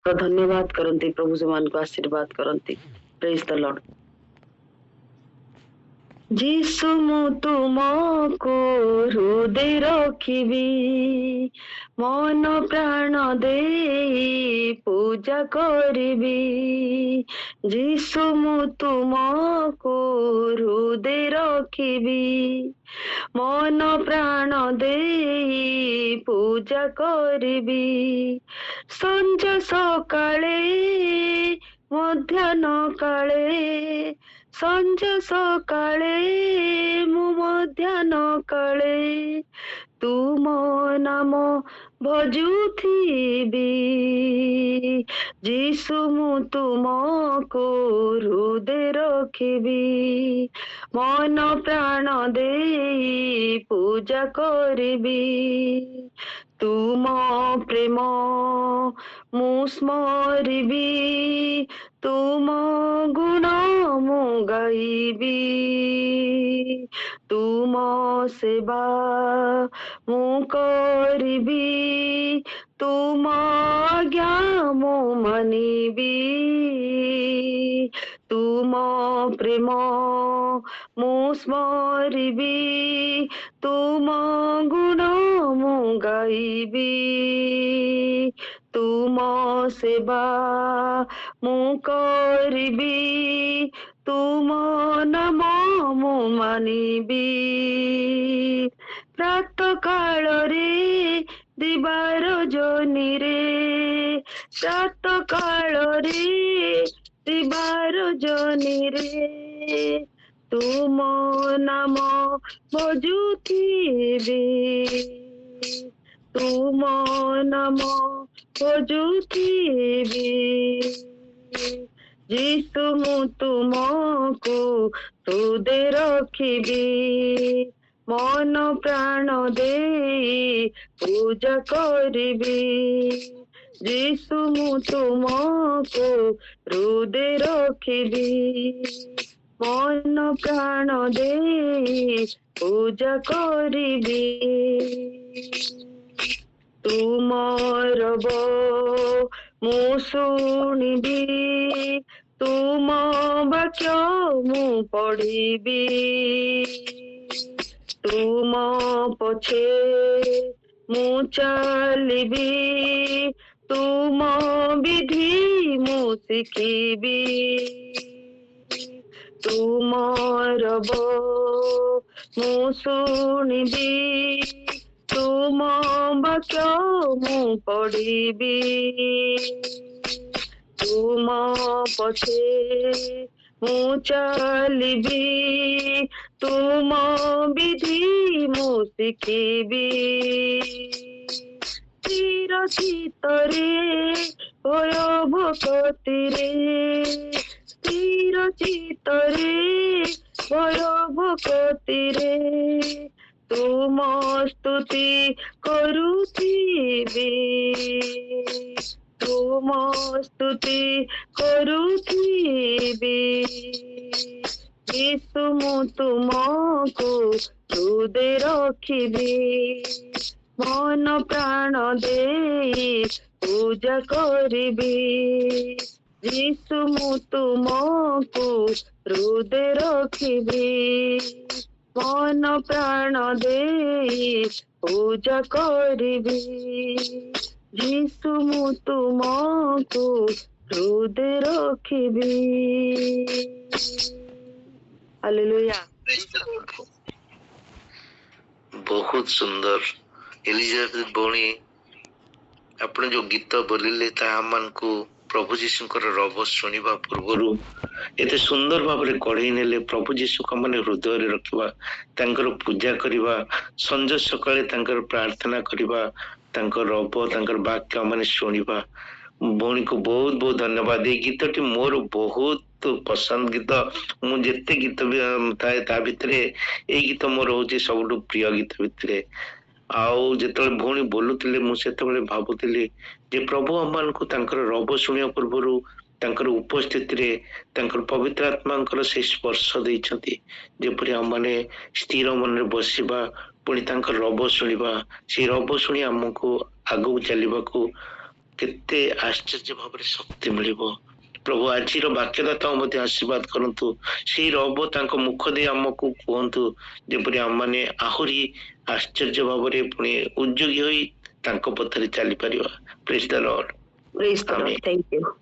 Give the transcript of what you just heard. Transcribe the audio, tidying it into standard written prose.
धन्यवाद करती प्रभु से आशीर्वाद करती। Praise the Lord. जीसु मु तुमको हृदय रखिबी, मन प्राण दे पूजा करिबी। जीसु मु तुमको हृदय रखिबी, मन प्राण दे पूजा करिबी। संज सकाळे मध्याह्न काळे, संज सकाळे मु मध्याह्न काळे तुम नाम भजुथिबी। जीसु मु तुमको हृदय रखिबी, मन प्राण दे पूजा करिबी। तुम प्रेम मु स्मरिबी, तुम गुण मु गाइबी। तुम सेवा मु करिबी, तुम आज्ञा मु मानिबी। तुम प्रेम मु स्मरिबी, तुम गुण मु गाइबी। तुम सेवा मु करिबी, तुम नाम मु मानिबी। प्रात काल रे दिबार जनी रे, प्रात काल रे दिबार जनी रे तुम नाम भजुथिबी। तुम नाम भजुथिबी। जीसु मु तुमको हृदय रखिबी, मन प्राण दे पूजा करिबी। जीसु मु तुमको हृदय रखिबी, मन प्राण दे पूजा करिबी। तुमर मु शुणिबी, तुम वाक्य मु पढ़िबी। तुम पछे मु चलिबी, तुम विधि मु शिखिबी। तुमर मु शुणिबी, तुम वाक्य मु पढ़िबी। तुम पछे मु चलिबी, तुम विधि मु शिखिबी। स्थिर चित्तरे भय भक्ति रे, स्थिर चित्तरे भय भक्ति रे तुम स्तुति करुथिबी। तुम स्तुति करुथिबी। जीसु मु तुमको हृदय रखिबी, मन प्राण दे पूजा करिबी। जीसु मु तुमको हृदय रखिबी, मन प्राण दे पूजा करिबी। जीसु मु तुमको हृदय रखिबी। हालेलुया। बहुत सुंदर एलिजाबेथ भौणी आपण जो गीत बोलिले ताहा मानकु प्रभु जीशुଙ୍କର ରବ ଶୁଣିବା ପୂର୍ବରୁ ଏତେ ସୁନ୍ଦର ଭାବରେ କଢେଇ ନେଲେ। ପ୍ରଭୁ ଯୀଶୁଙ୍କ ମାନେ ହୃଦୟରେ ରଖିବା, ତାଙ୍କର ପୂଜା କରିବା, ସଞ୍ଜ ସକାଳେ ତାଙ୍କର ପ୍ରାର୍ଥନା କରିବା, ତାଙ୍କର ରବ ତାଙ୍କର ବାକ୍ୟ ମାନେ ଶୁଣିବା। ଭଉଣୀକୁ ବହୁତ ବହୁତ ଧନ୍ୟବାଦ। ଏଇ ଗୀତଟି ମୋର ବହୁତ ପସନ୍ଦ ଗୀତ। ମୁଁ ଯେତେ ଗୀତ ବି ଥାଏ ତା ଭିତରେ ଏଇ ଗୀତ ମୋର ହଉଛି ସବୁଠୁ ପ୍ରିୟ ଗୀତ ଭିତରେ। ଆଉ ଯେତେବେଳେ ଭଉଣୀ ବୋଲୁଥିଲେ ମୁଁ ସେତେବେଳେ ଭାବୁଥିଲି ଯେ ପ୍ରଭୁ ଆମମାନଙ୍କୁ ତାଙ୍କର ରବ ଶୁଣିବା ପୂର୍ବରୁ ତାଙ୍କର ଉପସ୍ଥିତିରେ ତାଙ୍କର ପବିତ୍ର ଆତ୍ମାଙ୍କର ସେଇ ସ୍ପର୍ଶ ଦେଇଛନ୍ତି, ଯେପରି ଆମମାନେ ସ୍ଥିର ମନରେ ବସିବା, ପୁଣି ତାଙ୍କର ରବ ଶୁଣିବା, ସେଇ ରବ ଶୁଣି ଆମକୁ ଆଗକୁ ଚାଲିବାକୁ କେତେ ଆଶ୍ଚର୍ଯ୍ୟ ଭାବରେ ଶକ୍ତି ମିଳିବ। ପ୍ରଭୁ ଆଜିର ବାକ୍ୟଦାତାଙ୍କୁ ମଧ୍ୟ ଆଶୀର୍ବାଦ କରନ୍ତୁ। ସେଇ ରବ ତାଙ୍କ ମୁଖ ଦେଇ ଆମକୁ କୁହନ୍ତୁ, ଯେପରି ଆମମାନେ ଆହୁରି ଆଶ୍ଚର୍ଯ୍ୟ ଭାବରେ ପୁଣି ଉଦ୍ଯୋଗୀ ହୋଇ ତାଙ୍କ ପଥରେ ଚାଲିପାରିବା। ପ୍ରେଜ୍ ଦ Lord. Praise the Amen. Lord. Thank you.